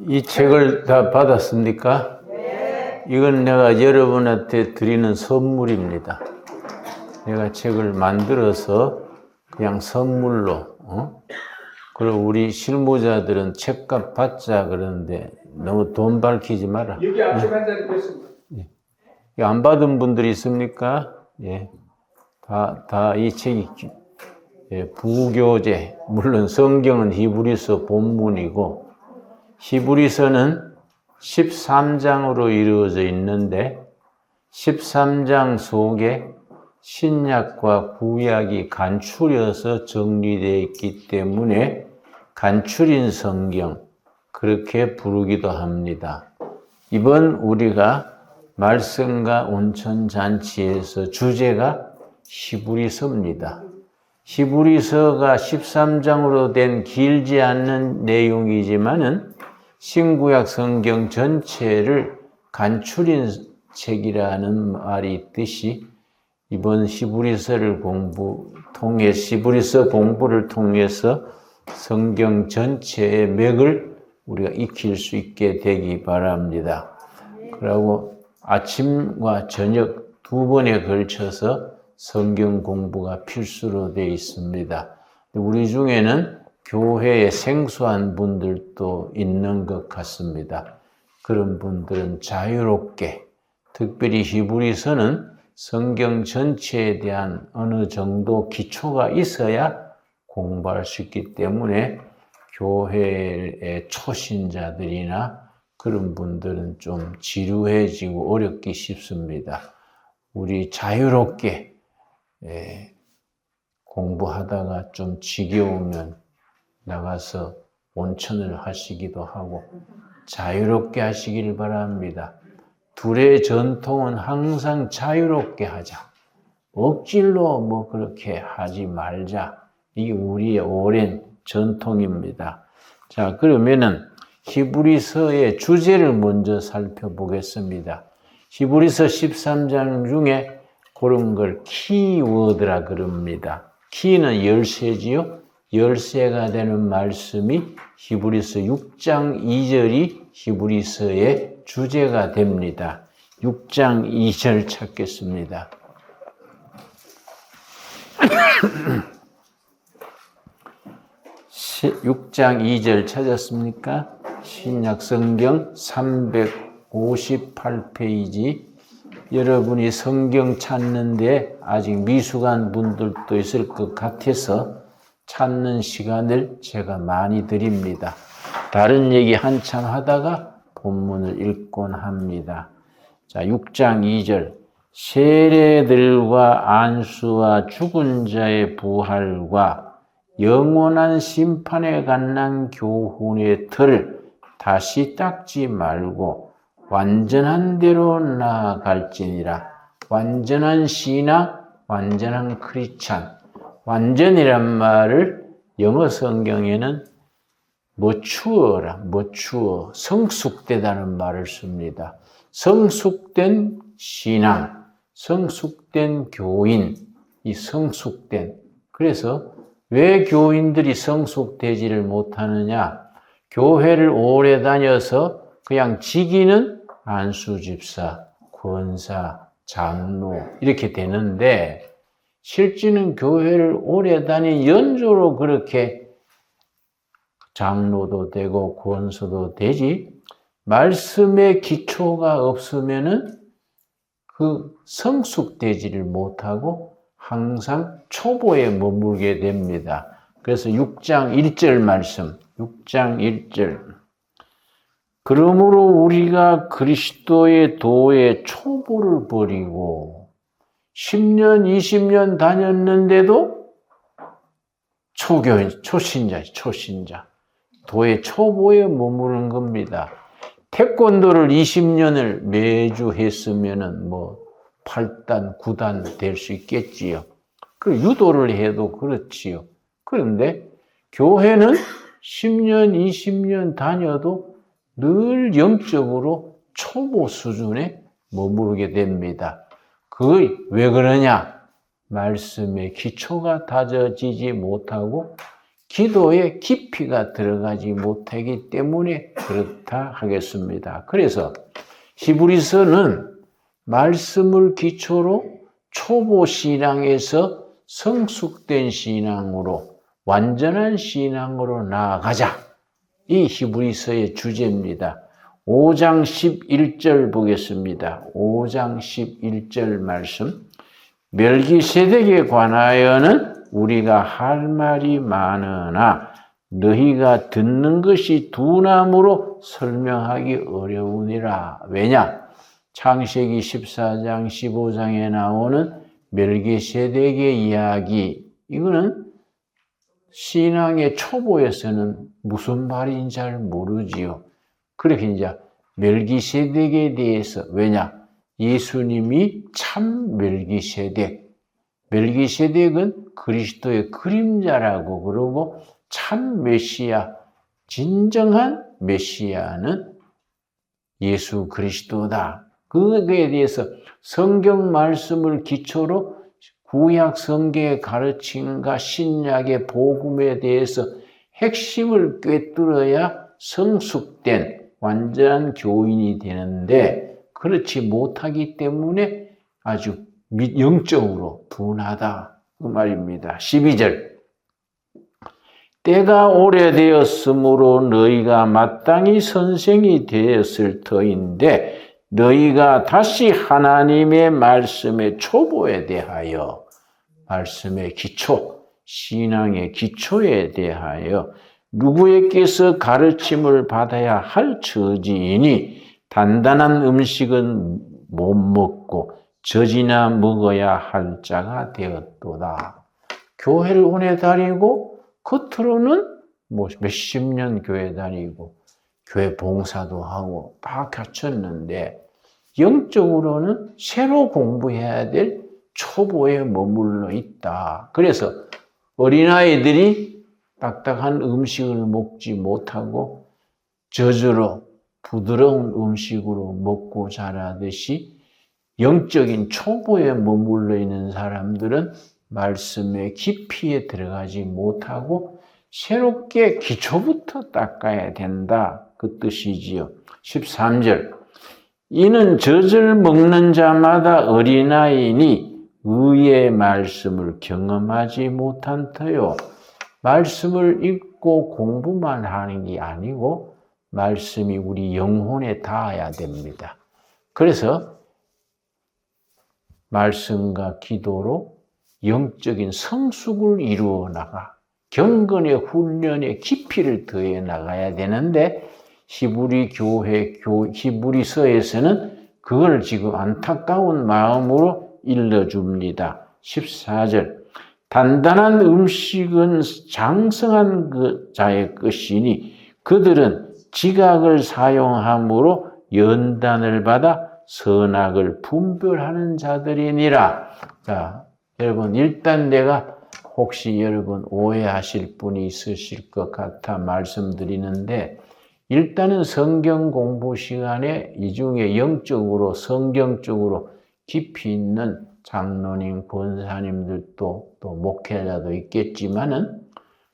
이 책을 다 받았습니까? 네. 이건 내가 여러분한테 드리는 선물입니다. 내가 책을 만들어서 그냥 선물로, 그리고 우리 실무자들은 책값 받자 그러는데 너무 돈 밝히지 마라. 여기 앞쪽 한 자리 됐습니다. 예. 안 받은 분들이 있습니까? 예. 다 이 책이, 예, 부교재, 물론 성경은 히브리서 본문이고, 히브리서는 13장으로 이루어져 있는데 13장 속에 신약과 구약이 간추려서 정리되어 있기 때문에 간추린 성경 그렇게 부르기도 합니다. 이번 우리가 말씀과 온천잔치에서 주제가 히브리서입니다. 히브리서가 13장으로 된 길지 않는 내용이지만은 신구약 성경 전체를 간추린 책이라는 말이 있듯이 이번 히브리서 공부를 통해서 성경 전체의 맥을 우리가 익힐 수 있게 되기 바랍니다. 그리고 아침과 저녁 두 번에 걸쳐서 성경 공부가 필수로 되어 있습니다. 우리 중에는 교회에 생소한 분들도 있는 것 같습니다. 그런 분들은 자유롭게, 특별히 히브리서는 성경 전체에 대한 어느 정도 기초가 있어야 공부할 수 있기 때문에 교회의 초신자들이나 그런 분들은 좀 지루해지고 어렵기 쉽습니다. 우리 자유롭게 공부하다가 좀 지겨우면 나가서 온천을 하시기도 하고 자유롭게 하시길 바랍니다. 둘의 전통은 항상 자유롭게 하자. 억지로 뭐 그렇게 하지 말자. 이게 우리의 오랜 전통입니다. 자, 그러면은 히브리서의 주제를 먼저 살펴보겠습니다. 히브리서 13장 중에 그런 걸 키워드라 그럽니다. 키는 열쇠지요. 열쇠가 되는 말씀이 히브리서 6장 2절이 히브리서의 주제가 됩니다. 6장 2절 찾겠습니다. 6장 2절 찾았습니까? 신약성경 358페이지. 여러분이 성경 찾는데 아직 미숙한 분들도 있을 것 같아서 찾는 시간을 제가 많이 드립니다. 다른 얘기 한참 하다가 본문을 읽곤 합니다. 자, 6장 2절. 세례들과 안수와 죽은 자의 부활과 영원한 심판에 관한 교훈의 틀을 다시 닦지 말고 완전한 대로 나아갈지니라. 완전한 신앙, 완전한 크리스찬. 완전이란 말을 영어 성경에는 mature, 성숙되다는 말을 씁니다. 성숙된 신앙, 성숙된 교인, 이 성숙된. 그래서 왜 교인들이 성숙되지를 못하느냐? 교회를 오래 다녀서 그냥 직위는 안수집사, 권사, 장로 이렇게 되는데 실제는 교회를 오래 다닌 연조로 그렇게 장로도 되고 권수도 되지 말씀의 기초가 없으면은 그 성숙되지를 못하고 항상 초보에 머물게 됩니다. 그래서 6장 1절 말씀, 6장 1절. 그러므로 우리가 그리스도의 도의 초보를 버리고 10년, 20년 다녔는데도 초교인, 초신자. 도의 초보에 머무는 겁니다. 태권도를 20년을 매주 했으면은 뭐 8단, 9단 될 수 있겠지요. 그 유도를 해도 그렇지요. 그런데 교회는 10년, 20년 다녀도 늘 영적으로 초보 수준에 머무르게 됩니다. 그게 왜 그러냐? 말씀의 기초가 다져지지 못하고 기도에 깊이가 들어가지 못하기 때문에 그렇다 하겠습니다. 그래서 히브리서는 말씀을 기초로 초보 신앙에서 성숙된 신앙으로 완전한 신앙으로 나아가자. 이 히브리서의 주제입니다. 5장 11절 보겠습니다. 5장 11절 말씀. 멜기세덱에 관하여는 우리가 할 말이 많으나 너희가 듣는 것이 둔함으로 설명하기 어려우니라. 왜냐? 창세기 14장 15장에 나오는 멜기세덱의 이야기, 이거는 신앙의 초보에서는 무슨 말인지 잘 모르지요. 그렇게 이제 멜기세덱에 대해서, 왜냐? 예수님이 참 멜기세덱은 그리스도의 그림자라고 그러고 참 메시아, 진정한 메시아는 예수 그리스도다. 그에 대해서 성경 말씀을 기초로 구약 성경의 가르침과 신약의 복음에 대해서 핵심을 꿰뚫어야 성숙된 완전한 교인이 되는데 그렇지 못하기 때문에 아주 영적으로 둔하다 그 말입니다. 12절. 때가 오래되었으므로 너희가 마땅히 선생이 되었을 터인데 너희가 다시 하나님의 말씀의 초보에 대하여 말씀의 기초, 신앙의 기초에 대하여 누구에게서 가르침을 받아야 할 처지이니 단단한 음식은 못 먹고 젖이나 먹어야 할 자가 되었도다. 교회를 오래 다니고 겉으로는 몇십 년 교회 다니고 교회 봉사도 하고 다 갖췄는데 영적으로는 새로 공부해야 될 초보에 머물러 있다. 그래서 어린아이들이 딱딱한 음식을 먹지 못하고 젖으로 부드러운 음식으로 먹고 자라듯이 영적인 초보에 머물러 있는 사람들은 말씀의 깊이에 들어가지 못하고 새롭게 기초부터 닦아야 된다. 그 뜻이지요. 13절. 이는 젖을 먹는 자마다 어린아이니 의의 말씀을 경험하지 못한 터요. 말씀을 읽고 공부만 하는 게 아니고 말씀이 우리 영혼에 닿아야 됩니다. 그래서 말씀과 기도로 영적인 성숙을 이루어 나가 경건의 훈련의 깊이를 더해 나가야 되는데 히브리 교회 히브리서에서는 그걸 지금 안타까운 마음으로 일러줍니다. 14절. 단단한 음식은 장성한 그 자의 것이니 그들은 지각을 사용함으로 연단을 받아 선악을 분별하는 자들이니라. 자, 여러분 일단 내가 혹시 여러분 오해하실 분이 있으실 것 같아 말씀드리는데 일단은 성경 공부 시간에 이 중에 영적으로 성경적으로 깊이 있는 장로님, 권사님들도 또 목회자도 있겠지만은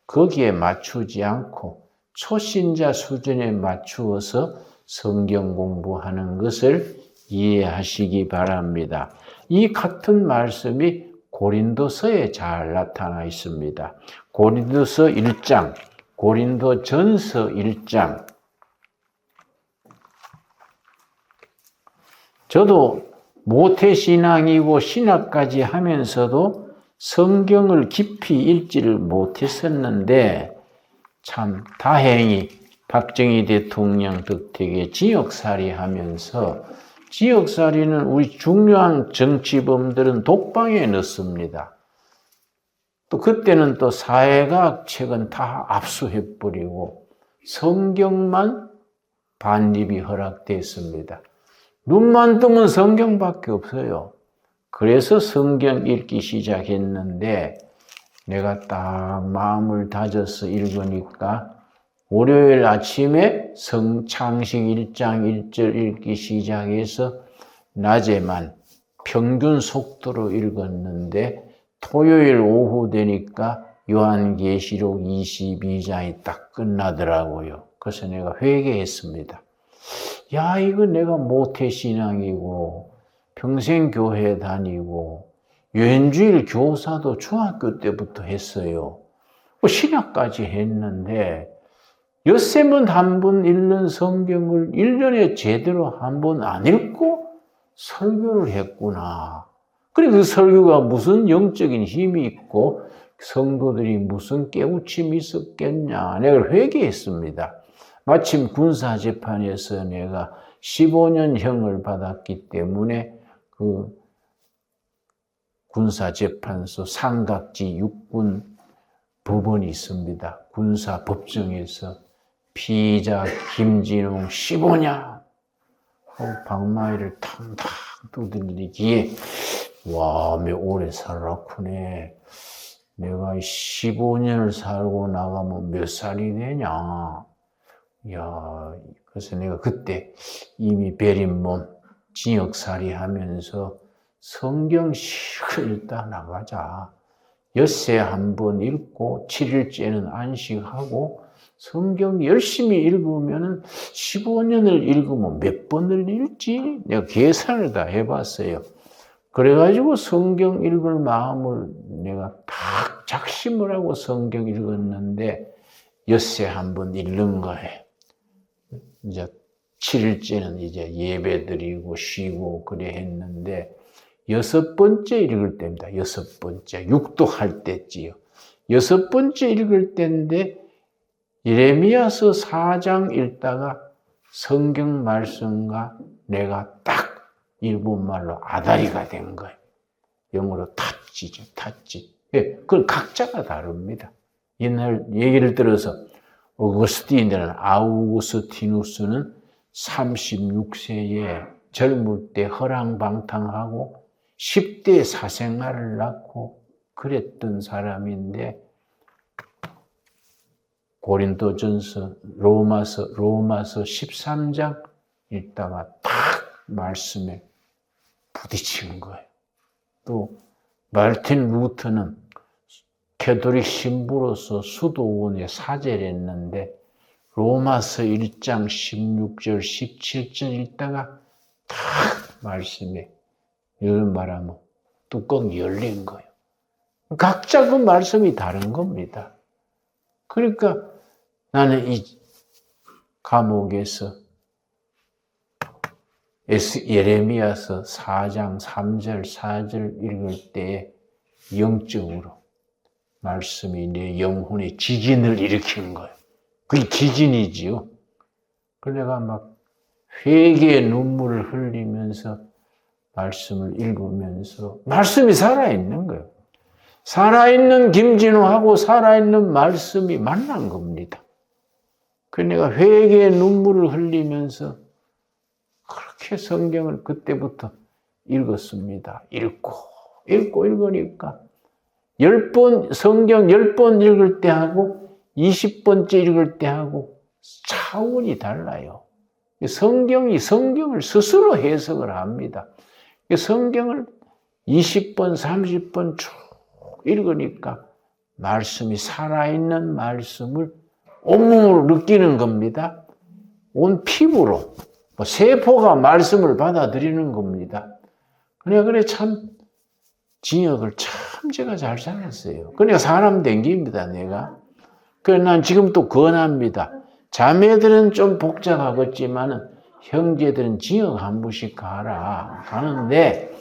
거기에 맞추지 않고 초신자 수준에 맞추어서 성경 공부하는 것을 이해하시기 바랍니다. 이 같은 말씀이 고린도서에 잘 나타나 있습니다. 고린도서 1장, 고린도전서 1장. 저도 모태신앙이고 신학까지 하면서도 성경을 깊이 읽지를 못했었는데 참 다행히 박정희 대통령 덕택에 지역살이 하면서 지역살이는 우리 중요한 정치범들은 독방에 넣습니다. 또 그때는 또 사회과학 책은 다 압수해버리고 성경만 반입이 허락됐습니다. 눈만 뜨면 성경밖에 없어요. 그래서 성경 읽기 시작했는데 내가 딱 마음을 다져서 읽으니까 월요일 아침에 창세기 1장 1절 읽기 시작해서 낮에만 평균 속도로 읽었는데 토요일 오후 되니까 요한계시록 22장이 딱 끝나더라고요. 그래서 내가 회개했습니다. 야, 이거 내가 모태신앙이고 평생 교회 다니고 유엔주일 교사도 중학교 때부터 했어요. 신학까지 했는데 엿새면 한 번 읽는 성경을 1년에 제대로 한 번 안 읽고 설교를 했구나. 그래, 그 설교가 무슨 영적인 힘이 있고 성도들이 무슨 깨우침이 있었겠냐. 내가 회개했습니다. 마침 군사재판에서 내가 15년형을 받았기 때문에 그 군사재판소 삼각지 육군 법원이 있습니다. 군사법정에서 피의자 김진웅 15년 방망이를 탕탕 두들기에 와, 몇 오래 살았구네. 내가 15년을 살고 나가면 몇 살이 되냐. 야, 그래서 내가 그때 이미 베린 몸 징역살이 하면서 성경 실컷 읽다 나가자. 엿새 한 번 읽고 7일째는 안식하고 성경 열심히 읽으면 15년을 읽으면 몇 번을 읽지? 내가 계산을 다 해봤어요. 그래가지고 성경 읽을 마음을 내가 딱 작심을 하고 성경 읽었는데 엿새 한 번 읽는 거예요. 이제 7일째는 이제 예배 드리고 쉬고 그래 했는데 6번째 읽을 때입니다. 6번째. 육독할 때지요. 6번째 읽을 때인데 예레미야서 4장 읽다가 성경 말씀과 내가 딱 일본말로 아다리가 된 거예요. 영어로 탔지죠. 탔지. 예, 그건 각자가 다릅니다. 옛날 얘기를 들어서 아우구스티누스는 36세에 젊을 때 허랑방탕하고 10대 사생아를 낳고 그랬던 사람인데 고린도전서 로마서 13장 읽다가 딱 말씀에 부딪힌 거예요. 또 마르틴 루터는 캐톨릭 신부로서 수도원에 사제를 했는데 로마서 1장 16절 17절 읽다가 딱 말씀에 이런 말하면 뚜껑이 열린 거예요. 각자 그 말씀이 다른 겁니다. 그러니까 나는 이 감옥에서 예레미야서 4장 3절 4절 읽을 때에 영적으로 말씀이 내 영혼에 지진을 일으킨 거예요. 그게 지진이지요. 그래서 내가 막 회개의 눈물을 흘리면서 말씀을 읽으면서 말씀이 살아있는 거예요. 살아있는 김진우하고 살아있는 말씀이 만난 겁니다. 그래서 내가 회개의 눈물을 흘리면서 그렇게 성경을 그때부터 읽었습니다. 읽으니까 10번, 성경 10번 읽을 때 하고 20번째 읽을 때 하고 차원이 달라요. 성경을 스스로 해석을 합니다. 성경을 20번, 30번 쭉 읽으니까 말씀이 살아있는 말씀을 온몸으로 느끼는 겁니다. 온 피부로. 세포가 말씀을 받아들이는 겁니다. 그래 참 징역을 참 제가 잘 살았어요. 그러니까 사람 댕깁니다, 내가. 그래서 난 지금 또 권합니다. 자매들은 좀 복잡하겠지만 형제들은 징역 한 번씩 가라. 가는데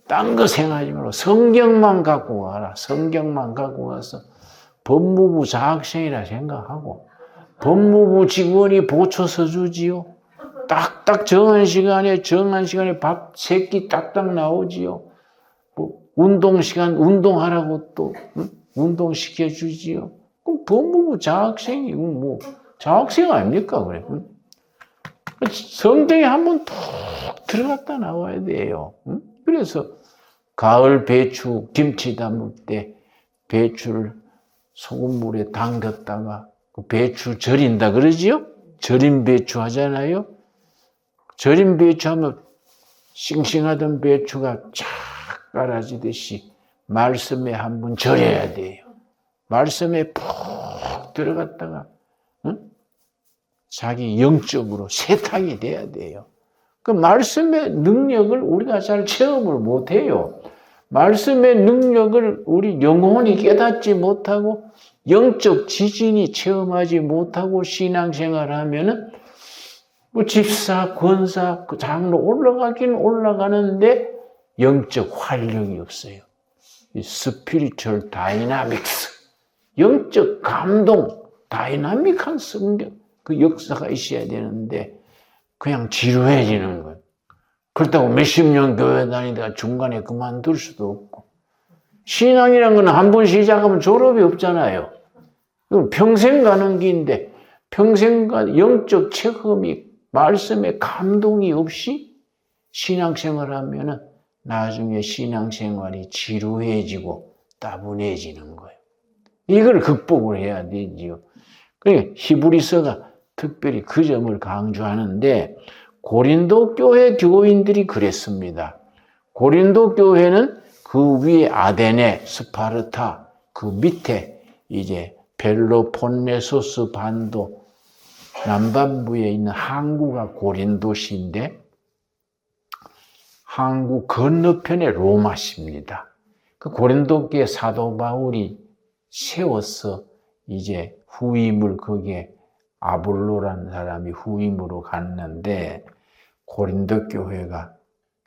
딴 거 생각하지 말고 성경만 갖고 가라. 성경만 갖고 가서 법무부 장학생이라 생각하고 법무부 직원이 보초서 주지요. 딱딱 정한 시간에 밥 3끼 딱딱 나오지요. 운동시간 운동하라고 또 운동시켜주지요. 그럼 법무부 장학생이 장학생 아닙니까? 그래. 성경에 한번 툭 들어갔다 나와야 돼요. 그래서 가을 배추 김치 담을 때 배추를 소금물에 담갔다가 그 배추 절인다 그러지요? 절인 배추 하잖아요. 절인 배추 하면 싱싱하던 배추가 쫙 깔아지듯이 말씀에 한번 절여야 돼요. 말씀에 푹 들어갔다가 자기 영적으로 세탁이 돼야 돼요. 그 말씀의 능력을 우리가 잘 체험을 못해요. 말씀의 능력을 우리 영혼이 깨닫지 못하고 영적 지진이 체험하지 못하고 신앙생활을 하면은 뭐 집사, 권사, 그 장로 올라가긴 올라가는데 영적 활력이 없어요. 이 스피리추얼 다이나믹스, 영적 감동, 다이나믹한 성경, 그 역사가 있어야 되는데 그냥 지루해지는 거예요. 그렇다고 몇십 년 교회 다니다가 중간에 그만둘 수도 없고. 신앙이란 건 한 번 시작하면 졸업이 없잖아요. 이건 평생 가는 길인데 평생 영적 체험이 말씀에 감동이 없이 신앙생활을 하면은 나중에 신앙생활이 지루해지고 따분해지는 거예요. 이걸 극복을 해야 되지요. 그러니까 히브리서가 특별히 그 점을 강조하는데 고린도 교회 교인들이 그랬습니다. 고린도 교회는 그 위에 아데네, 스파르타, 그 밑에 이제 벨로폰네소스 반도 남반부에 있는 항구가 고린도시인데 항구 건너편에 로마시입니다. 그 고린도 교회 사도 바울이 세워서 이제 후임을 거기에 아볼로라는 사람이 후임으로 갔는데 고린도 교회가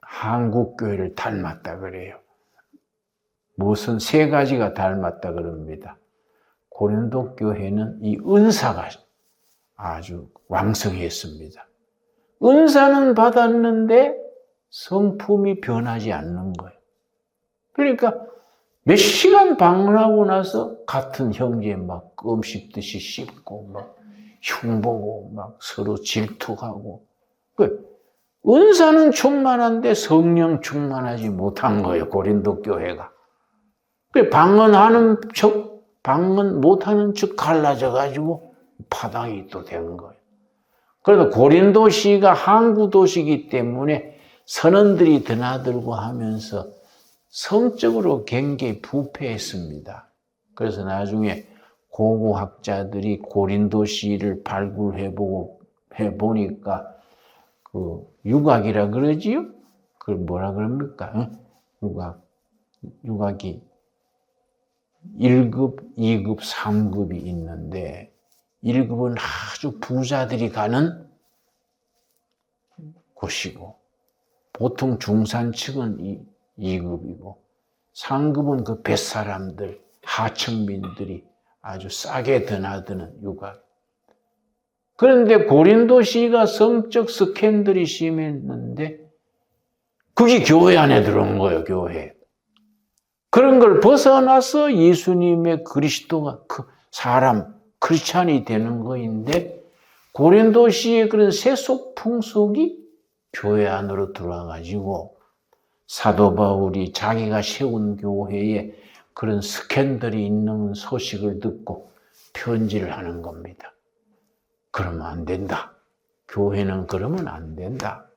한국 교회를 닮았다 그래요. 무슨 세 가지가 닮았다 그럽니다. 고린도 교회는 이 은사가 아주 왕성했습니다. 은사는 받았는데 성품이 변하지 않는 거예요. 그러니까 몇 시간 방문하고 나서 같은 형제 막 껌 씹듯이 씹고 막 흉보고 막 서로 질투하고. 은사는 충만한데 성령 충만하지 못한 거예요. 고린도 교회가. 방언하는 척, 방언 못하는 척 갈라져가지고 파당이 또 된 거예요. 그래서 고린도시가 항구 도시이기 때문에 선원들이 드나들고 하면서 성적으로 굉장히 부패했습니다. 그래서 나중에 고고학자들이 고린도시를 해보니까 그 유곽이라 그러지요? 그걸 뭐라 그럽니까? 유곽이 1급, 2급, 3급이 있는데 1급은 아주 부자들이 가는 곳이고 보통 중산층은 2급이고 3급은 그 뱃사람들, 하층민들이 아주 싸게 드나드는 유곽. 그런데 고린도시가 성적 스캔들이 심했는데 그게 교회 안에 들어온 거예요, 교회. 그런 걸 벗어나서 예수님의 그리스도가 사람, 크리스찬이 되는 거인데 고린도시의 그런 세속 풍속이 교회 안으로 들어와가지고 사도 바울이 자기가 세운 교회에 그런 스캔들이 있는 소식을 듣고 편지를 하는 겁니다. 그러면 안 된다. 교회는 그러면 안 된다.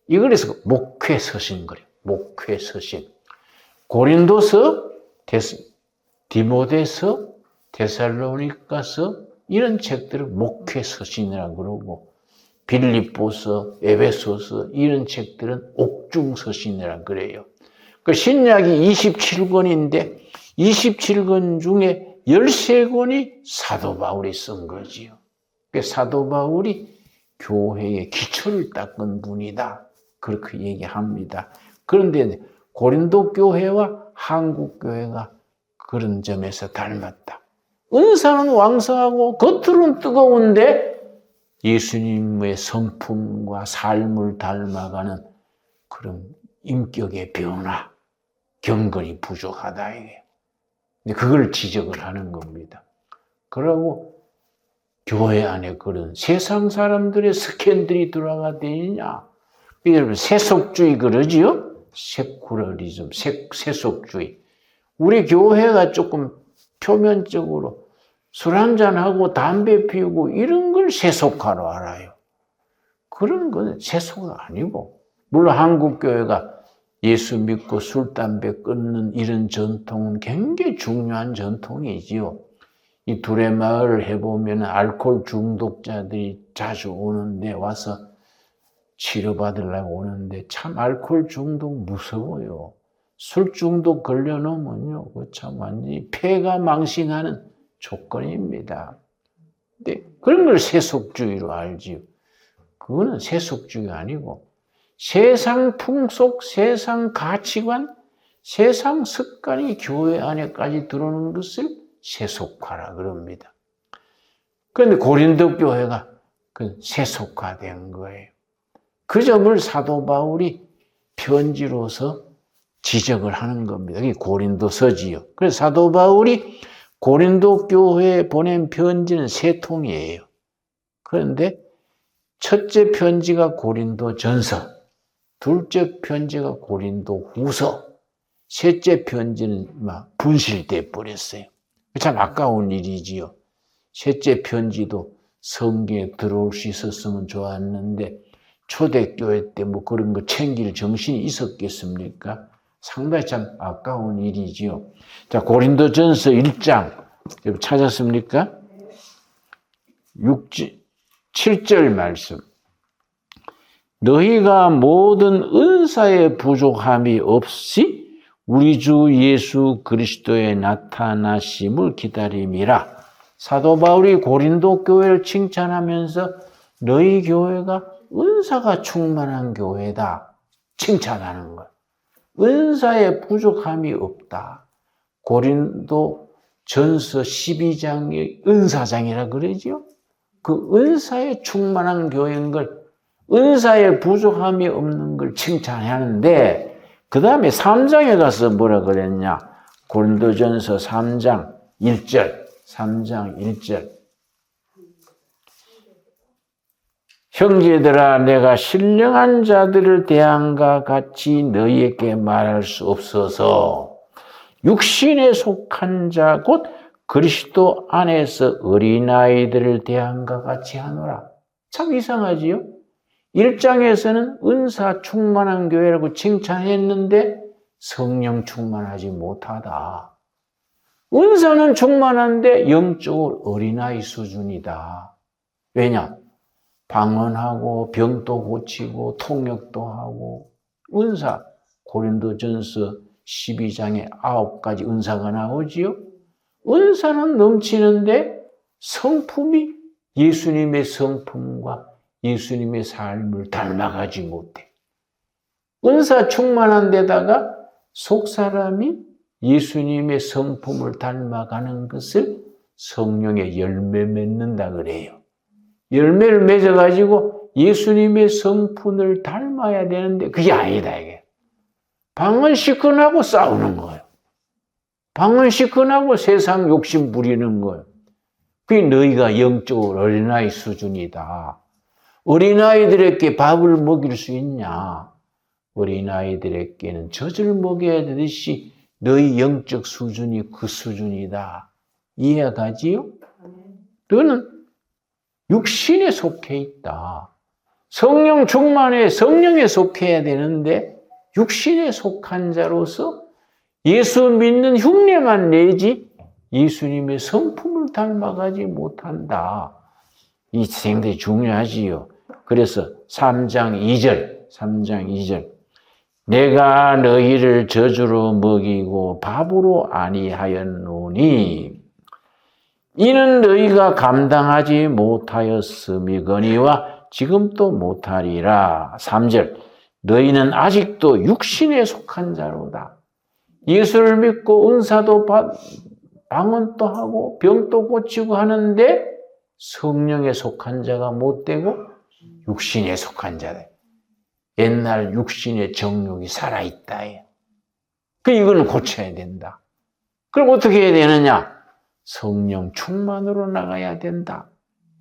이거래서 목회서신 거래요. 목회서신. 고린도서, 디모데서, 데살로니가서 이런 책들을 목회서신이라고 그러고 빌립보서, 에베소서 이런 책들은 옥중서신이라고 그래요. 그 신약이 27권인데 27권 중에 13권이 사도 바울이 쓴 거지요. 사도 바울이 교회의 기초를 닦은 분이다. 그렇게 얘기합니다. 그런데 고린도 교회와 한국 교회가 그런 점에서 닮았다. 은사는 왕성하고 겉으로는 뜨거운데 예수님의 성품과 삶을 닮아가는 그런 인격의 변화, 경건이 부족하다 이게. 근데 그걸 지적을 하는 겁니다. 그러고 교회 안에 그런 세상 사람들의 스캔들이 들어가 되느냐? 여러분 세속주의 그러지요? 세쿠러리즘, 세속주의. 우리 교회가 조금 표면적으로 술 한잔하고 담배 피우고 이런 걸 세속화로 알아요. 그런 건 세속화가 아니고 물론 한국교회가 예수 믿고 술, 담배 끊는 이런 전통은 굉장히 중요한 전통이지요. 이 두레마을 해보면 알코올 중독자들이 자주 오는데 와서 치료받으려고 오는데 참 알코올 중독 무서워요. 술 중독 걸려놓으면요, 그 참 완전히 폐가 망신하는 조건입니다. 근데 그런 걸 세속주의로 알지요. 그거는 세속주의가 아니고 세상 풍속, 세상 가치관, 세상 습관이 교회 안에까지 들어오는 것을 세속화라 그럽니다. 그런데 고린도 교회가 그 세속화된 거예요. 그 점을 사도 바울이 편지로서 지적을 하는 겁니다. 이게 고린도서지요. 그래서 사도 바울이 고린도 교회에 보낸 편지는 세 통이에요. 그런데 첫째 편지가 고린도전서, 둘째 편지가 고린도후서, 셋째 편지는 막 분실돼 버렸어요. 참 아까운 일이지요. 셋째 편지도 성경에 들어올 수 있었으면 좋았는데 초대교회 때 뭐 그런 거 챙길 정신이 있었겠습니까? 상당히 참 아까운 일이지요. 자, 고린도전서 1장 찾았습니까? 7절 말씀. 너희가 모든 은사의 부족함이 없이 우리 주 예수 그리스도의 나타나심을 기다림이라. 사도 바울이 고린도 교회를 칭찬하면서 너희 교회가 은사가 충만한 교회다 칭찬하는 것. 은사의 부족함이 없다. 고린도 전서 12장이 은사장이라 그러지요. 그 은사에 충만한 교회인 걸, 은사에 부족함이 없는 걸 칭찬하는데 그 다음에 3장에 가서 뭐라 그랬냐. 고린도전서 3장 1절 3장 1절 형제들아 내가 신령한 자들을 대함과 같이 너희에게 말할 수 없어서 육신에 속한 자 곧 그리스도 안에서 어린아이들을 대함과 같이 하노라. 참 이상하지요? 1장에서는 은사 충만한 교회라고 칭찬했는데 성령 충만하지 못하다. 은사는 충만한데 영적으로 어린아이 수준이다. 왜냐? 방언하고 병도 고치고 통역도 하고 은사 고린도전서 12장에 9가지 은사가 나오지요. 은사는 넘치는데 성품이 예수님의 성품과 예수님의 삶을 닮아가지 못해. 은사 충만한 데다가 속사람이 예수님의 성품을 닮아가는 것을 성령의 열매 맺는다 그래요. 열매를 맺어가지고 예수님의 성품을 닮아야 되는데 그게 아니다 이게. 방언 시큰하고 싸우는 거예요. 방언 시큰하고 세상 욕심 부리는 거예요. 그게 너희가 영적으로 어린아이 수준이다. 어린아이들에게 밥을 먹일 수 있냐? 어린아이들에게는 젖을 먹여야 되듯이 너희 영적 수준이 그 수준이다. 이해가지요? 너는 육신에 속해 있다. 성령 충만해 성령에 속해야 되는데 육신에 속한 자로서 예수 믿는 흉내만 내지 예수님의 성품을 닮아가지 못한다. 이 생각이 중요하지요. 그래서 3장 2절 내가 너희를 저주로 먹이고 밥으로 아니하였노니 이는 너희가 감당하지 못하였음이거니와 지금도 못하리라. 3절 너희는 아직도 육신에 속한 자로다. 예수를 믿고 은사도 방언도 하고 병도 고치고 하는데 성령에 속한 자가 못 되고 육신에 속한 자다. 옛날 육신의 정욕이 살아있다. 이거는 고쳐야 된다. 그럼 어떻게 해야 되느냐? 성령 충만으로 나가야 된다.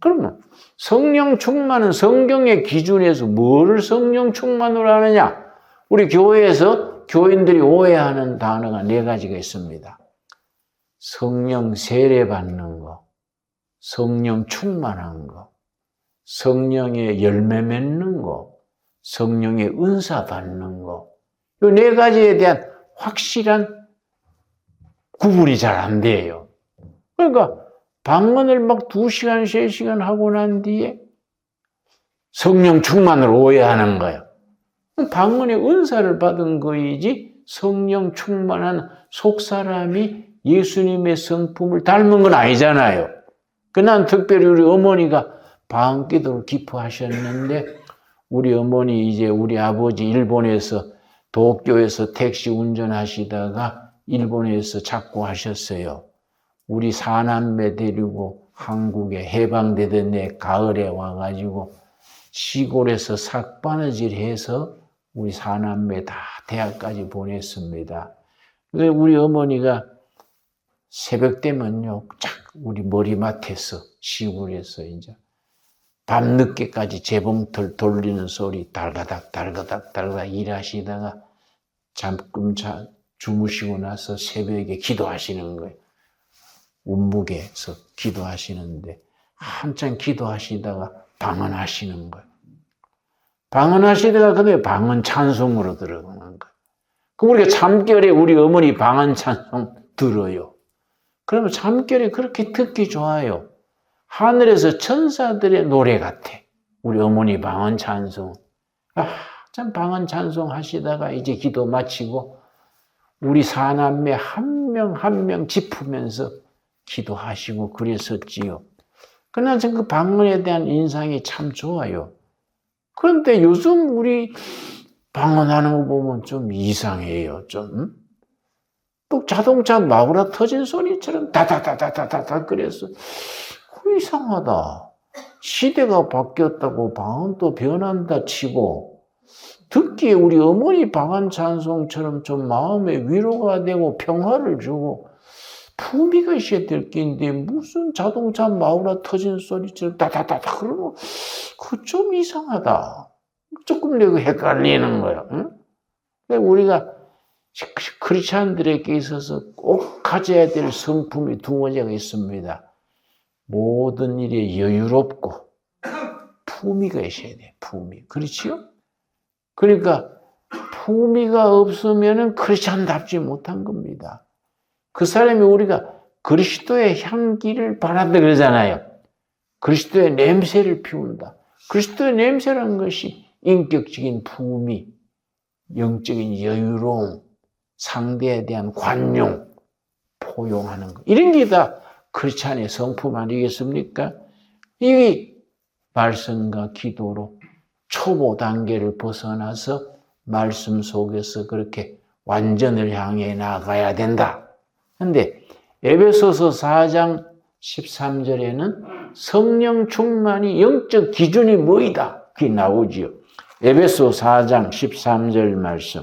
그러면 성령 충만은 성경의 기준에서 뭐를 성령 충만으로 하느냐? 우리 교회에서 교인들이 오해하는 단어가 4가지가 있습니다. 성령 세례 받는 거, 성령 충만한 거, 성령의 열매 맺는 거, 성령의 은사 받는 거. 이 4가지에 대한 확실한 구분이 잘 안 돼요. 그러니까 방언을 막 2시간, 3시간 하고 난 뒤에 성령 충만을 오해하는 거예요. 방언의 은사를 받은 거이지 성령 충만한 속사람이 예수님의 성품을 닮은 건 아니잖아요. 그난 특별히 우리 어머니가 방언 기도를 기뻐하셨는데 우리 어머니 이제 우리 아버지 일본에서 도쿄에서 택시 운전하시다가 일본에서 자꾸 하셨어요. 우리 사남매 데리고 한국에 해방되던 내 가을에 와가지고 시골에서 삭바느질 해서 우리 사남매 다 대학까지 보냈습니다. 우리 어머니가 새벽 되면요, 쫙 우리 머리맡에서 시골에서 이제 밤늦게까지 재봉틀 돌리는 소리 달가닥 일하시다가 잠금 주무시고 나서 새벽에 기도하시는 거예요. 운묵에서 기도하시는데 한참 기도하시다가 방언하시는 거예요. 방언하시다가 근데 방언 찬송으로 들어가는 거예요. 그럼 우리가 잠결에 우리 어머니 방언 찬송 들어요. 그러면 잠결에 그렇게 듣기 좋아요. 하늘에서 천사들의 노래 같아. 우리 어머니 방언 찬송. 참 방언 찬송 하시다가 이제 기도 마치고 우리 사남매 한 명 한 명 짚으면서 기도하시고 그랬었지요. 그러나 전 그 방언에 대한 인상이 참 좋아요. 그런데 요즘 우리 방언하는 거 보면 좀 이상해요. 좀 또 자동차 마구라 터진 소리처럼 다다다다다다 그래서 이상하다. 시대가 바뀌었다고 방언도 변한다 치고 듣기에 우리 어머니 방언 찬송처럼 좀 마음에 위로가 되고 평화를 주고 품위가 있어야 될 게인데 무슨 자동차 마구라 터진 소리처럼 다다다다 그러면 그 좀 이상하다. 조금 내가 헷갈리는 거야. 응? 우리가 크리스찬들에게 있어서 꼭 가져야 될 성품이 2가지가 있습니다. 모든 일에 여유롭고 품위가 있어야 돼. 품위. 그렇지요? 그러니까 품위가 없으면 크리스찬답지 못한 겁니다. 그 사람이 우리가 그리스도의 향기를 바란다 그러잖아요. 그리스도의 냄새를 피운다. 그리스도의 냄새라는 것이 인격적인 품위, 영적인 여유로움, 상대에 대한 관용, 포용하는 것. 이런 게 다 크리스찬의 성품 아니겠습니까? 이 말씀과 기도로 초보 단계를 벗어나서 말씀 속에서 그렇게 완전을 향해 나가야 된다. 그런데 에베소서 4장 13절에는 성령 충만이 영적 기준이 뭐이다? 그게 나오지요. 에베소 4장 13절 말씀.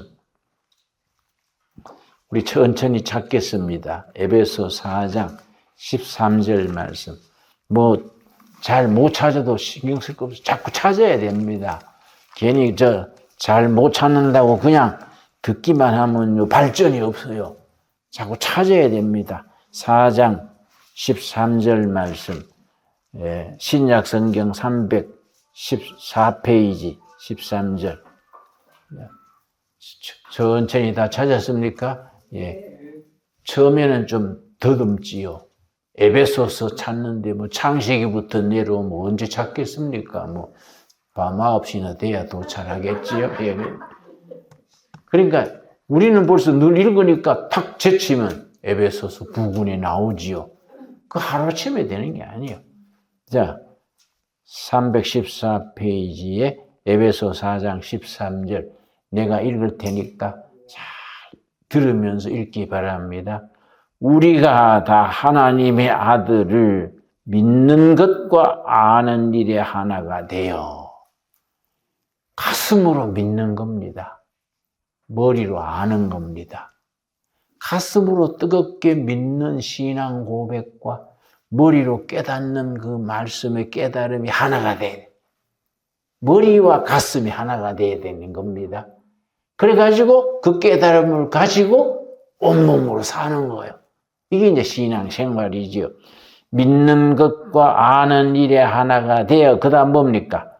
우리 천천히 찾겠습니다. 에베소 4장 13절 말씀. 잘 못 찾아도 신경 쓸 거 없어. 자꾸 찾아야 됩니다. 괜히 잘 못 찾는다고 그냥 듣기만 하면 발전이 없어요. 자꾸 찾아야 됩니다. 4장 13절 말씀. 신약 성경 314페이지 13절. 천천히 다 찾았습니까? 예. 처음에는 좀 더듬지요. 에베소서 찾는데 창세기부터 내려오면 언제 찾겠습니까? 밤 9시나 돼야 도착하겠지요. 예. 그러니까 우리는 벌써 늘 읽으니까 탁 제치면 에베소서 부근에 나오지요. 그 하루아침에 되는 게 아니에요. 자, 314페이지에 에베소 4장 13절 내가 읽을 테니까 잘 들으면서 읽기 바랍니다. 우리가 다 하나님의 아들을 믿는 것과 아는 일에 하나가 되어 가슴으로 믿는 겁니다. 머리로 아는 겁니다. 가슴으로 뜨겁게 믿는 신앙 고백과 머리로 깨닫는 그 말씀의 깨달음이 하나가 돼. 머리와 가슴이 하나가 돼야 되는 겁니다. 그래가지고 그 깨달음을 가지고 온몸으로 사는 거예요. 이게 이제 신앙 생활이지요. 믿는 것과 아는 일에 하나가 되어 그 다음 뭡니까?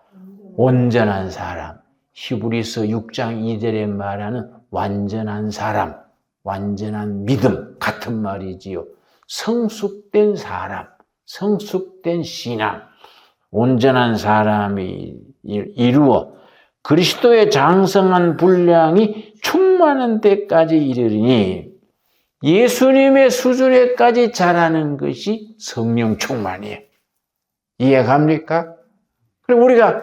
온전한 사람. 히브리서 6장 2절에 말하는 완전한 사람, 완전한 믿음 같은 말이지요. 성숙된 사람, 성숙된 신앙, 온전한 사람이 이루어 그리스도의 장성한 분량이 충만한 데까지 이르리니 예수님의 수준에까지 자라는 것이 성령 충만이에요. 이해갑니까? 그럼 우리가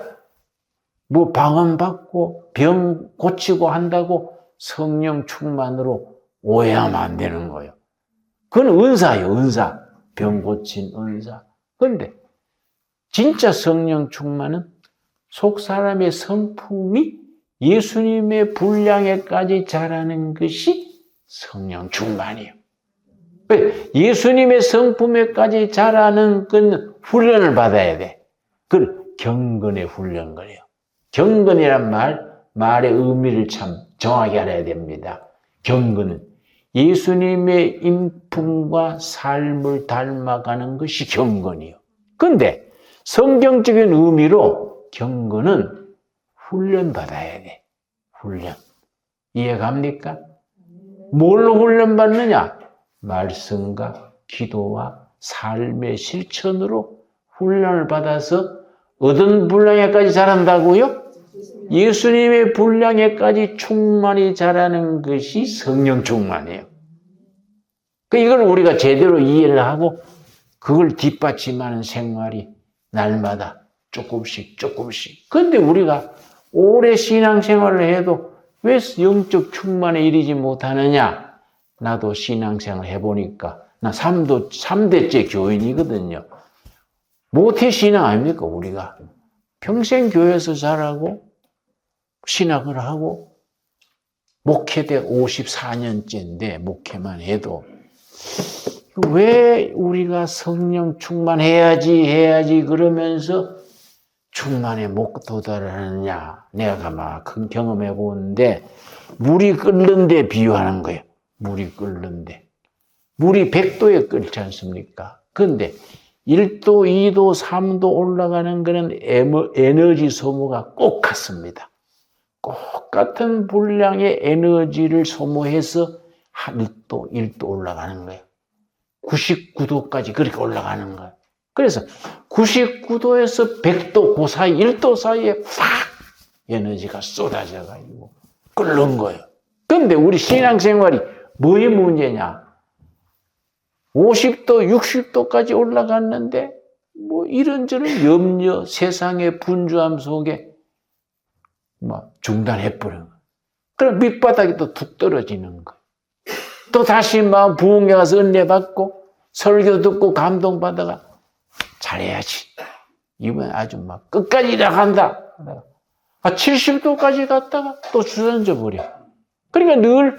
뭐 방언받고 병 고치고 한다고 성령 충만으로 오해하면 안 되는 거예요. 그건 은사예요, 은사. 병 고친 은사. 그런데 진짜 성령 충만은 속 사람의 성품이 예수님의 분량에까지 자라는 것이 성령 충만이에요. 예수님의 성품에까지 자라는 건 훈련을 받아야 돼. 그걸 경건의 훈련 거예요. 경건이란 말의 의미를 참 정확히 알아야 됩니다. 경건은 예수님의 인품과 삶을 닮아가는 것이 경건이에요. 그런데 성경적인 의미로 경건은 훈련받아야 돼. 훈련. 이해갑니까? 뭘로 훈련받느냐? 말씀과 기도와 삶의 실천으로 훈련을 받아서 얻은 분량에까지 자란다고요? 예수님의 분량에까지 충만히 자라는 것이 성령 충만이에요. 이걸 우리가 제대로 이해를 하고 그걸 뒷받침하는 생활이 날마다 조금씩. 그런데 우리가 오래 신앙생활을 해도 왜 영적 충만에 이르지 못하느냐? 나도 신앙생활 해보니까 나 3대째 교인이거든요. 모태 신앙 아닙니까 우리가? 평생 교회에서 자라고 신학을 하고 목회대 54년째인데 목회만 해도 왜 우리가 성령 충만해야지 그러면서 충만에 못 도달하느냐. 내가 가만 경험해 보는데 물이 끓는 데 비유하는 거예요. 물이 끓는 데. 물이 100도에 끓지 않습니까? 그런데 1도, 2도, 3도 올라가는 거는 에너지 소모가 꼭 같습니다. 똑같은 분량의 에너지를 소모해서 1도, 1도 올라가는 거예요. 99도까지 그렇게 올라가는 거예요. 그래서 99도에서 100도, 그 사이, 1도 사이에 팍 에너지가 쏟아져가지고 끓는 거예요. 그런데 우리 신앙생활이 뭐의 문제냐? 50도, 60도까지 올라갔는데 뭐 이런저런 염려, 세상의 분주함 속에 중단해버린 거예요. 그럼 밑바닥에 또 툭 떨어지는 거예요. 또 다시 부흥회 가서 은혜 받고 설교 듣고 감동받아가 잘해야지. 이번에 아주 끝까지 나간다. 70도까지 갔다가 또 주저앉아 버려. 그러니까 늘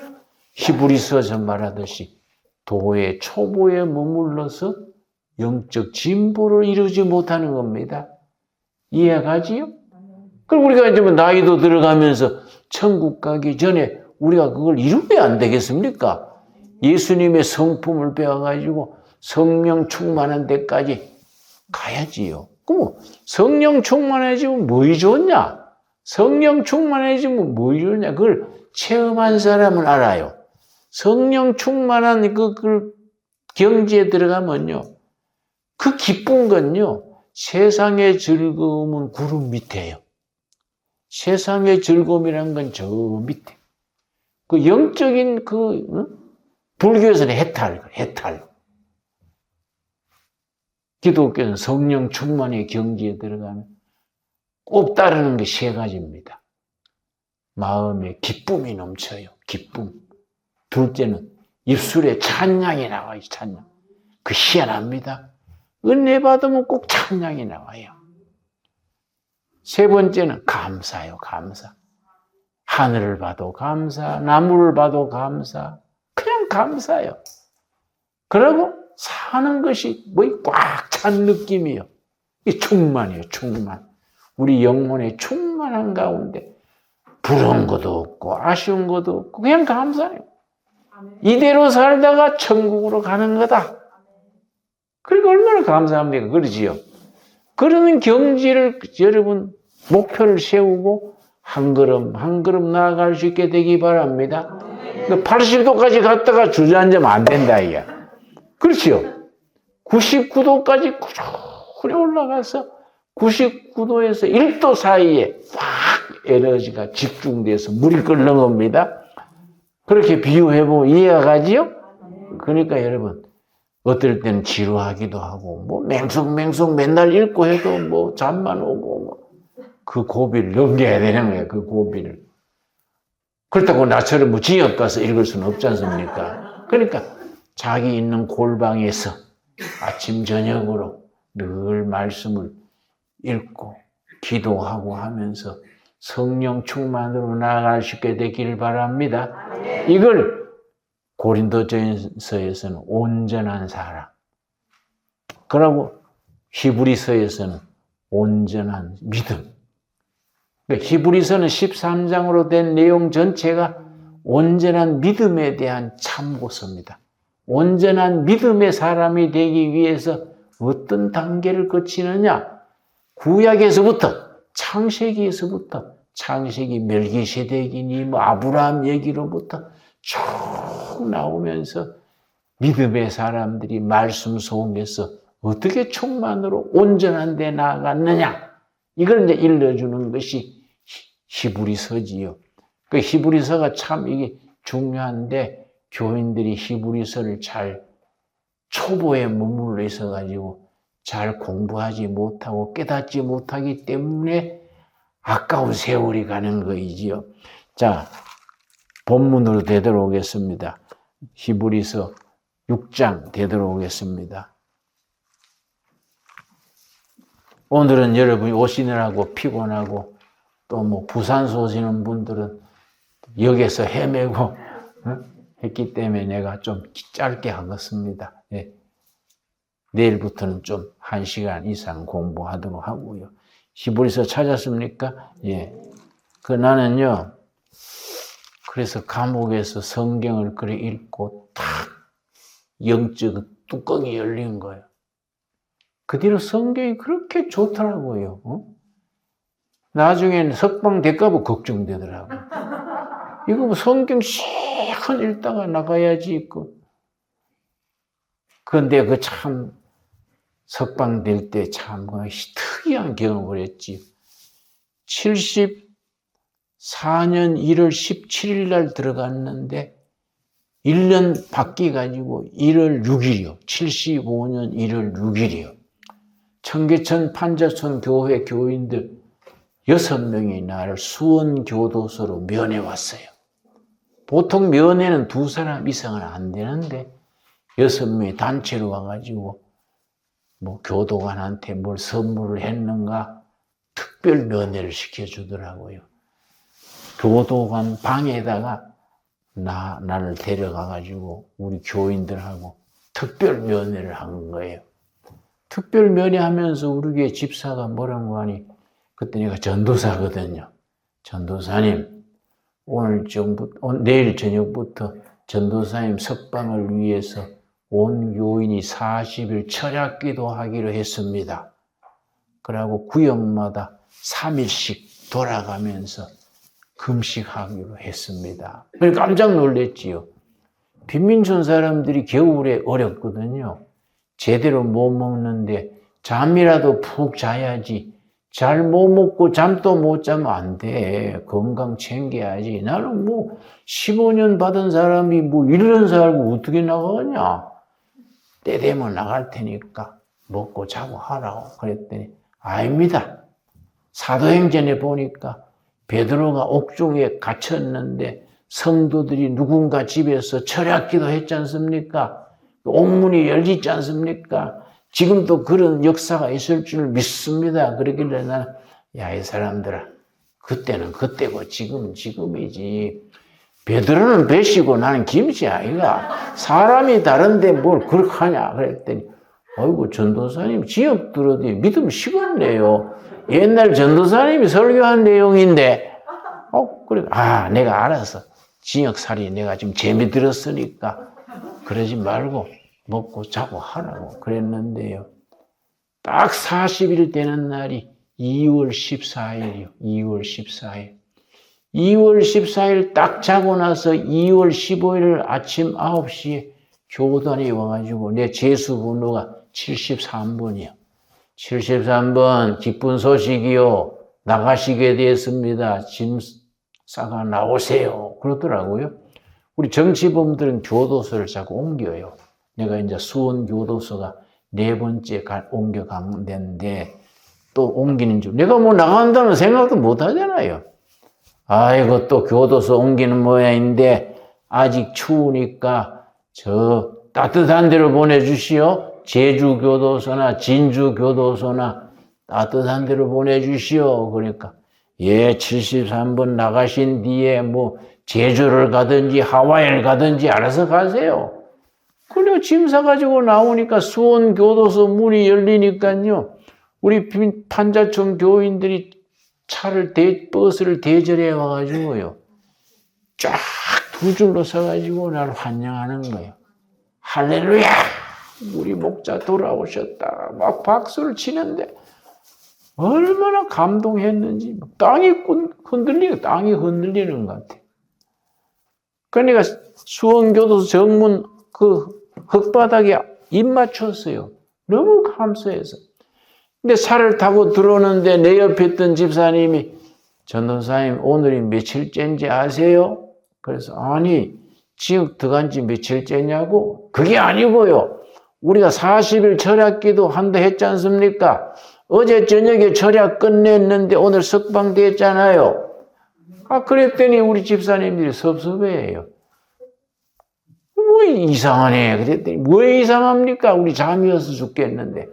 히브리서에서 말하듯이 도의 초보에 머물러서 영적 진보를 이루지 못하는 겁니다. 이해가지요? 그럼 우리가 이제 나이도 들어가면서 천국 가기 전에 우리가 그걸 이루면 안 되겠습니까? 예수님의 성품을 배워가지고 성령 충만한 데까지 가야지요. 그럼 성령 충만해지면 뭐이 좋냐? 성령 충만해지면 뭐이 좋냐? 그걸 체험한 사람은 알아요. 성령 충만한 그 경지에 들어가면요. 그 기쁜 건요. 세상의 즐거움은 구름 밑에요. 세상의 즐거움이라는 건 저 밑에. 그 영적인 불교에서는 해탈. 기독교는 성령 충만의 경지에 들어가면 꼭 따르는 게 3가지입니다. 마음에 기쁨이 넘쳐요. 기쁨. 둘째는 입술에 찬양이 나와요. 찬양. 그 희한합니다. 은혜 받으면 꼭 찬양이 나와요. 3번째는 감사요. 감사. 하늘을 봐도 감사, 나무를 봐도 감사. 그냥 감사요. 그러고 사는 것이 꽉 찬 느낌이에요. 이 충만이에요. 충만. 우리 영혼의 충만한 가운데 부러운 것도 없고 아쉬운 것도 없고 그냥 감사해요. 이대로 살다가 천국으로 가는 거다. 그러니까 얼마나 감사합니까? 그러지요. 그러는 경지를 여러분 목표를 세우고 한 걸음 한 걸음 나아갈 수 있게 되기 바랍니다. 80도까지 갔다가 주저앉으면 안 된다 이게. 그렇지요. 99도까지 꾸준히 올라가서 99도에서 1도 사이에 확 에너지가 집중돼서 물이 끓는 겁니다. 그렇게 비유해보면 이해가 가지요? 그러니까 여러분, 어떨 때는 지루하기도 하고, 뭐 맹숭맹숭 맨날 읽고 해도 뭐 잠만 오고, 뭐 그 고비를 넘겨야 되는 거예요, 그 고비를. 그렇다고 나처럼 뭐 지역 가서 읽을 수는 없지 않습니까? 그러니까 자기 있는 골방에서 아침, 저녁으로 늘 말씀을 읽고 기도하고 하면서 성령 충만으로 나아갈 수 있게 되기를 바랍니다. 이걸 고린도전서에서는 온전한 사람, 그러고 히브리서에서는 온전한 믿음. 히브리서는 13장으로 된 내용 전체가 온전한 믿음에 대한 참고서입니다. 온전한 믿음의 사람이 되기 위해서 어떤 단계를 거치느냐? 구약에서부터, 창세기에서부터, 창세기 멜기세덱이니 뭐 아브라함 얘기로부터 쭉 나오면서 믿음의 사람들이 말씀 속에서 어떻게 충만으로 온전한 데 나아갔느냐? 이걸 이제 일러주는 것이 히브리서지요. 그 히브리서가 참 이게 중요한데, 교인들이 히브리서를 잘 초보에 머물러 있어가지고 잘 공부하지 못하고 깨닫지 못하기 때문에 아까운 세월이 가는 거이지요. 자, 본문으로 되돌아오겠습니다. 히브리서 6장 되돌아오겠습니다. 오늘은 여러분이 오시느라고 피곤하고 또 뭐 부산서 오시는 분들은 역에서 헤매고 했기 때문에 내가 좀 짧게 하겠습니다. 네. 내일부터는 좀 1시간 이상 공부하도록 하고요. 히브리서 찾았습니까? 예. 나는요, 그래서 감옥에서 성경을 그래 읽고 탁 영적 뚜껑이 열린 거예요. 그 뒤로 성경이 그렇게 좋더라고요. 나중에는 석방 될까 봐 걱정되더라고요. 이거 뭐 성경 시간 읽다가 나가야지. 그런데 그 참 석방될 때 참 특이한 경험을 했지. 74년 1월 17일 날 들어갔는데 1년 바뀌어가지고 1월 6일이요. 75년 1월 6일이요. 청계천 판자촌 교회 교인들 6명이 나를 수원교도소로 면회 왔어요. 보통 면회는 2사람 이상은 안 되는데 6명이 단체로 와가지고 뭐 교도관한테 뭘 선물을 했는가 특별 면회를 시켜주더라고요. 교도관 방에다가 나를 데려가가지고 우리 교인들하고 특별 면회를 한 거예요. 특별 면회하면서 우리 교회 집사가 뭐라고 하니, 그때 내가 전도사거든요. 전도사님, 내일 저녁부터 전도사님 석방을 위해서 온 교인이 40일 철야기도 하기로 했습니다. 그러고 구역마다 3일씩 돌아가면서 금식하기로 했습니다. 깜짝 놀랐지요. 빈민촌 사람들이 겨울에 어렵거든요. 제대로 못 먹는데 잠이라도 푹 자야지. 잘 못 먹고 잠도 못 자면 안 돼. 건강 챙겨야지. 나는 뭐 15년 받은 사람이 뭐 1년 살고 어떻게 나가냐. 때 되면 나갈 테니까 먹고 자고 하라고 그랬더니 아닙니다. 사도행전에 보니까 베드로가 옥중에 갇혔는데 성도들이 누군가 집에서 철야기도 했지 않습니까? 옥문이 열리지 않습니까? 지금도 그런 역사가 있을 줄 믿습니다. 그러길래 나는, 야, 이 사람들아, 그때는 그때고 지금은 지금이지. 베드로는 배시고 나는 김씨 아이가. 사람이 다른데 뭘 그렇게 하냐. 그랬더니, 아이고, 전도사님 지역 들어도 믿음 식었네요. 옛날 전도사님이 설교한 내용인데, 그래. 내가 알아서. 지역살이 내가 지금 재미 들었으니까 그러지 말고 먹고 자고 하라고 그랬는데요. 딱 40일 되는 날이 2월 14일이요. 2월 14일. 2월 14일 딱 자고 나서 2월 15일 아침 9시에 교단이 와가지고 내 재수 번호가 73번이요. 73번 기쁜 소식이요. 나가시게 되었습니다. 짐 싸가 나오세요. 그러더라고요. 우리 정치범들은 교도소를 자꾸 옮겨요. 내가 이제 수원 교도소가 4번째 옮겨간 데인데 또 옮기는 줄. 내가 뭐 나간다는 생각도 못 하잖아요. 아이고 또 교도소 옮기는 모양인데 아직 추우니까 저 따뜻한 데로 보내주시오. 제주 교도소나 진주 교도소나 따뜻한 데로 보내주시오. 그러니까 예 73번 나가신 뒤에 뭐 제주를 가든지 하와이를 가든지 알아서 가세요. 그리고 짐 싸가지고 나오니까 수원 교도소 문이 열리니까요. 우리 판자촌 교인들이 버스를 대절해 와가지고요. 쫙 2줄로 서가지고 나를 환영하는 거예요. 할렐루야! 우리 목자 돌아오셨다. 막 박수를 치는데 얼마나 감동했는지 땅이 흔들리는 것 같아요. 그러니까 수원교도소 정문 그 흙바닥에 입 맞췄어요. 너무 감사해서. 근데 차를 타고 들어오는데 내 옆에 있던 집사님이 전도사님 오늘이 며칠째인지 아세요? 그래서 아니 지역 들어간 지 며칠째냐고? 그게 아니고요. 우리가 40일 철야기도 한다 했지 않습니까? 어제 저녁에 철야 끝냈는데 오늘 석방됐잖아요. 그랬더니 우리 집사님들이 섭섭해해요. 뭐 이상하네. 그랬더니 왜 이상합니까? 우리 잠이 와서 죽겠는데.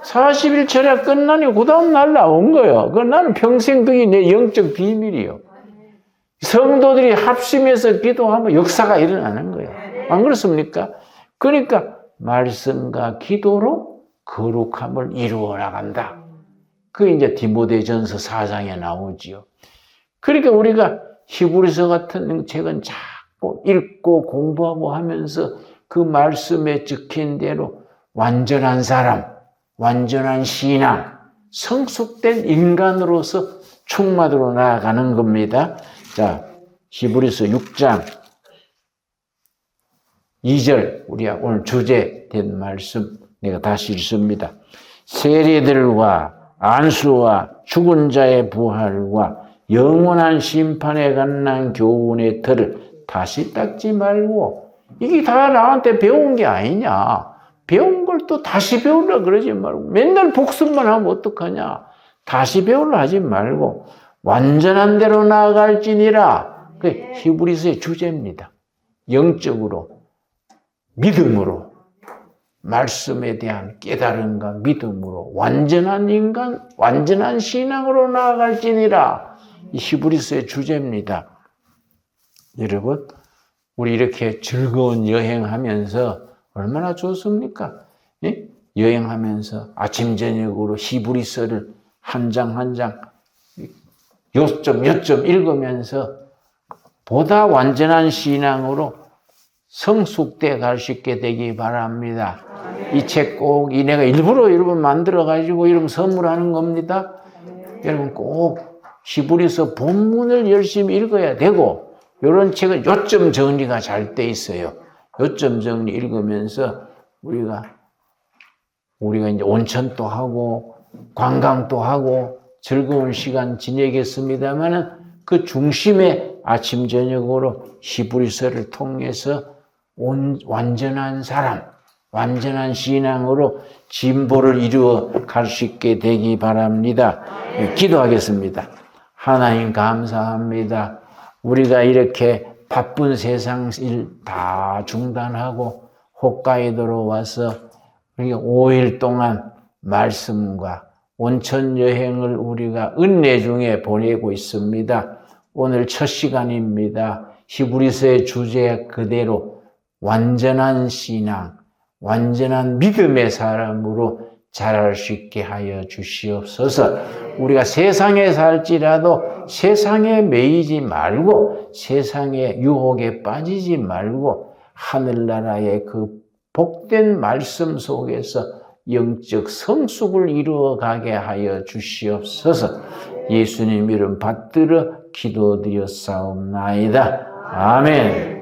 40일 철야 끝나니 그 다음 날 나온 거예요. 나는 평생 그게 내 영적 비밀이요. 성도들이 합심해서 기도하면 역사가 일어나는 거예요. 안 그렇습니까? 그러니까 말씀과 기도로 거룩함을 이루어 나간다. 그게 이제 디모데전서 4장에 나오지요. 그러니까 우리가 히브리서 같은 책은 자꾸 읽고 공부하고 하면서 그 말씀에 적힌 대로 완전한 사람, 완전한 신앙, 성숙된 인간으로서 충만으로 나아가는 겁니다. 자, 히브리서 6장 2절 우리가 오늘 주제 된 말씀 내가 다시 읽습니다. 세리들과 안수와 죽은 자의 부활과 영원한 심판에 관한 교훈의 틀을 다시 닦지 말고 이게 다 나한테 배운 게 아니냐. 배운 걸 또 다시 배우려 그러지 말고 맨날 복습만 하면 어떡하냐. 다시 배우려 하지 말고 완전한 대로 나아갈지니라. 그게 히브리서의 주제입니다. 영적으로 믿음으로 말씀에 대한 깨달음과 믿음으로 완전한 인간, 완전한 신앙으로 나아갈지니라. 이 히브리서의 주제입니다. 여러분, 우리 이렇게 즐거운 여행하면서 얼마나 좋습니까? 예? 여행하면서 아침 저녁으로 히브리서를 한 장 한 장 요점 읽으면서 보다 완전한 신앙으로 성숙돼 갈 수 있게 되기 바랍니다. 이 책 꼭 내가 일부러 여러분 만들어가지고 여러분 선물하는 겁니다. 여러분 꼭 히브리서 본문을 열심히 읽어야 되고 이런 책은 요점 정리가 잘 돼 있어요. 요점 정리 읽으면서 우리가 이제 온천도 하고 관광도 하고 즐거운 시간 지내겠습니다만은 그 중심에 아침 저녁으로 히브리서를 통해서 완전한 사람, 완전한 신앙으로 진보를 이루어 갈 수 있게 되기 바랍니다. 기도하겠습니다. 하나님 감사합니다. 우리가 이렇게 바쁜 세상 일 다 중단하고 홋카이도로 와서 우리가 5일 동안 말씀과 온천 여행을 우리가 은혜 중에 보내고 있습니다. 오늘 첫 시간입니다. 히브리서의 주제 그대로 완전한 신앙, 완전한 믿음의 사람으로 자랄 수 있게 하여 주시옵소서. 우리가 세상에 살지라도 세상에 매이지 말고 세상의 유혹에 빠지지 말고 하늘나라의 그 복된 말씀 속에서 영적 성숙을 이루어가게 하여 주시옵소서. 예수님 이름 받들어 기도드렸사옵나이다. 아멘.